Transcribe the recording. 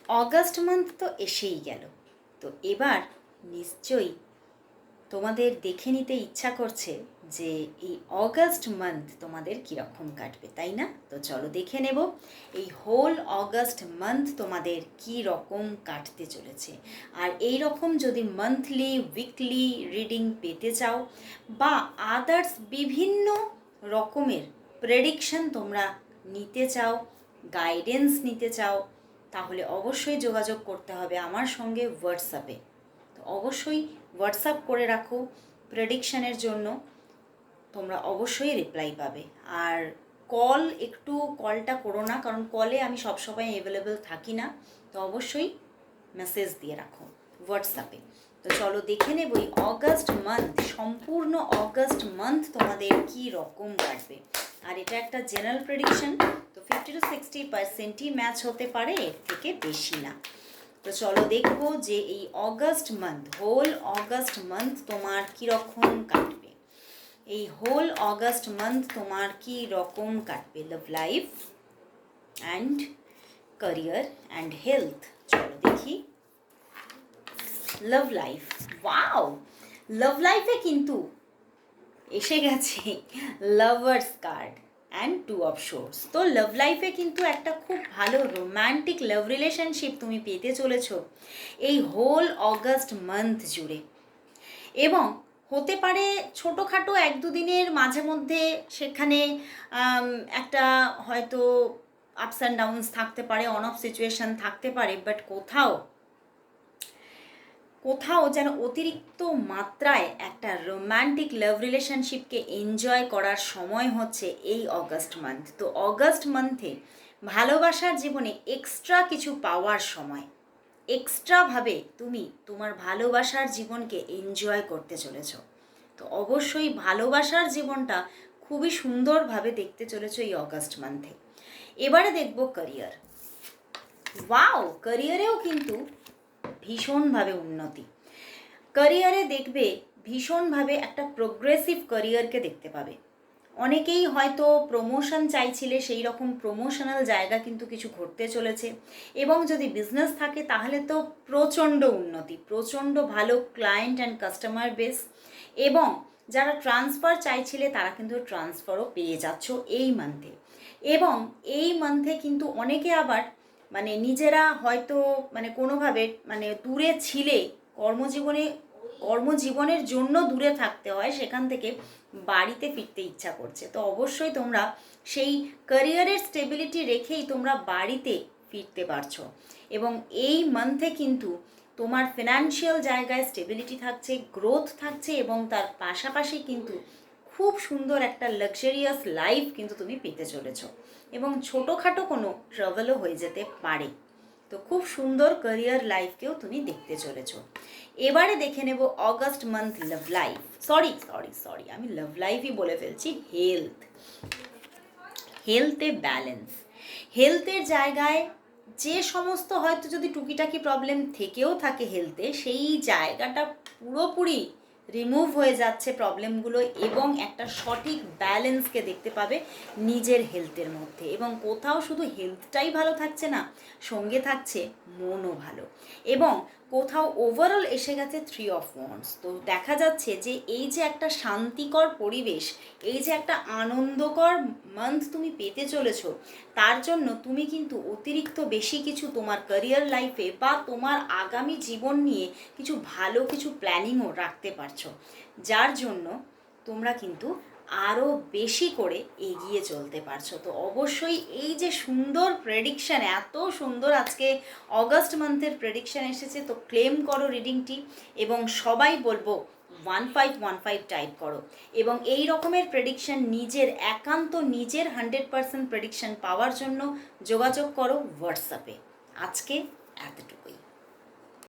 August month তো এসেই গেল, তো এবার নিশ্চয়ই তোমাদের দেখে নিতে ইচ্ছা করছে যে এই অগাস্ট মান্থ তোমাদের কীরকম কাটবে, তাই না? তো চলো দেখে নেব এই হোল অগাস্ট মান্থ তোমাদের কী রকম কাটতে চলেছে। আর এই রকম যদি মান্থলি উইকলি রিডিং পেতে চাও বা আদার্স বিভিন্ন রকমের প্রেডিকশন তোমরা নিতে চাও, গাইডেন্স নিতে চাও, তাহলে অবশ্যই যোগাযোগ করতে হবে আমার সঙ্গে হোয়াটসঅ্যাপে। তো অবশ্যই হোয়াটসঅ্যাপ করে রাখো প্রেডিকশানের জন্য, তোমরা অবশ্যই রিপ্লাই পাবে। আর কলটা করো না, কারণ কলে আমি সবসময় অ্যাভেলেবেল থাকি না। তো অবশ্যই মেসেজ দিয়ে রাখো হোয়াটসঅ্যাপে। তো চলো দেখে নেব এই অগাস্ট মান্থ, সম্পূর্ণ অগাস্ট মান্থ তোমাদের কী রকম কাটবে। আর এটা একটা জেনারেল প্রেডিকশন, তো 50 to 60%ই ম্যাচ হতে পারে, এর থেকে বেশি না। তো চলো দেখবো যে এই August month, whole August month তোমার কীরকম কাটবে। এই হোল অগাস্ট মান্থ তোমার কী রকম কাটবে love life and career and health. চলো দেখি লাভ লাইফ। ওয়াও, লাভ লাইফে কিন্তু এসে গেছে lovers card and 2 of Swords। তো লাভ লাইফে কিন্তু একটা খুব ভালো রোম্যান্টিক লাভ রিলেশনশিপ তুমি পেতে চলেছো এই হোল অগাস্ট মান্থ জুড়ে। এবং হতে পারে ছোটোখাটো 1-2 দিনের মাঝে মধ্যে সেখানে একটা হয়তো আপস অ্যান্ড ডাউনস থাকতে পারে, অন অফ সিচুয়েশান থাকতে পারে, বাট কোথাও যেন অতিরিক্ত মাত্রায় একটা রোম্যান্টিক লাভ রিলেশনশিপকে এনজয় করার সময় হচ্ছে এই অগাস্ট মান্থ। তো অগাস্ট মান্থে ভালোবাসার জীবনে এক্সট্রা কিছু পাওয়ার সময়, এক্সট্রাভাবে তুমি তোমার ভালোবাসার জীবনকে এনজয় করতে চলেছ। তো অবশ্যই ভালোবাসার জীবনটা খুবই সুন্দরভাবে দেখতে চলেছ এই অগাস্ট মান্থে। এবারে দেখব ক্যারিয়ার। ওয়াও, ক্যারিয়ারেও কিন্তু ভীষণভাবে উন্নতি। ক্যারিয়ারে দেখবে ভীষণভাবে একটা প্রোগ্রেসিভ ক্যারিয়ারকে দেখতে পাবে। অনেকেই হয়তো প্রমোশন চাইছিলে, সেই রকম প্রমোশনাল জায়গা কিন্তু কিছু ঘটতে চলেছে। এবং যদি বিজনেস থাকে তাহলে তো প্রচণ্ড উন্নতি, প্রচণ্ড ভালো ক্লায়েন্ট অ্যান্ড কাস্টমার বেস। এবং যারা ট্রান্সফার চাইছিলে তারা কিন্তু ট্রান্সফারও পেয়ে যাচ্ছ এই মান্থে। এবং এই মান্থে কিন্তু অনেকে আবার নিজেরা হয়তো কোনোভাবে দূরে ছিলে, কর্মজীবনের জন্য দূরে থাকতে হয়, সেখান থেকে বাড়িতে ফিরতে ইচ্ছা করছে। তো অবশ্যই তোমরা সেই ক্যারিয়ারের স্টেবিলিটি রেখেই তোমরা বাড়িতে ফিরতে পারছো। এবং এই মান্থে কিন্তু তোমার ফিনান্সিয়াল জায়গায় স্টেবিলিটি থাকছে, গ্রোথ থাকছে, এবং তার পাশাপাশি কিন্তু খুব সুন্দর একটা লাক্সারিয়াস লাইফ কিন্তু তুমি পেতে চলেছ। এবং ছোটোখাটো কোনো ট্রাভেলও হয়ে যেতে পারে। তো খুব সুন্দর ক্যারিয়ার লাইফকেও তুমি দেখতে চলেছ। এবারে দেখে নেব August month love life, sorry আমি লাভ লাইফই বলে ফেলছি, হেলথে ব্যালেন্স। হেলথের জায়গায় যে সমস্ত হয়তো যদি টুকিটাকি প্রবলেম থেকেও থাকে হেলথে, সেই জায়গাটা পুরোপুরি রিমুভ হয়ে যাচ্ছে প্রবলেমগুলো, এবং একটা সঠিক ব্যালেন্সকে দেখতে পাবে নিজের হেলথের মধ্যে। এবং কোথাও শুধু হেলথটাই ভালো থাকছে না, সঙ্গে থাকছে মনও ভালো। এবং কোথাও ওভারঅল এসে গেছে 3 of Wands। তো দেখা যাচ্ছে যে এই যে একটা শান্তিকর পরিবেশ, এই যে একটা আনন্দকর মান্থ তুমি পেতে চলেছ, তার জন্য তুমি কিন্তু অতিরিক্ত বেশি কিছু তোমার ক্যারিয়ার লাইফে বা তোমার আগামী জীবন নিয়ে কিছু প্ল্যানিংও রাখতে পারছো, যার জন্য তোমরা কিন্তু আরও বেশি করে এগিয়ে চলতে পারছো। তো অবশ্যই এই যে সুন্দর প্রেডিকশান, এত সুন্দর আজকে অগাস্ট মান্থের প্রেডিকশান এসেছে, তো ক্লেম করো রিডিংটি। এবং সবাই বলবো 1515 টাইপ করো। এবং এই রকমের প্রেডিকশান নিজের 100% প্রেডিকশান পাওয়ার জন্য যোগাযোগ করো হোয়াটসঅ্যাপে। আজকে এতটুকু।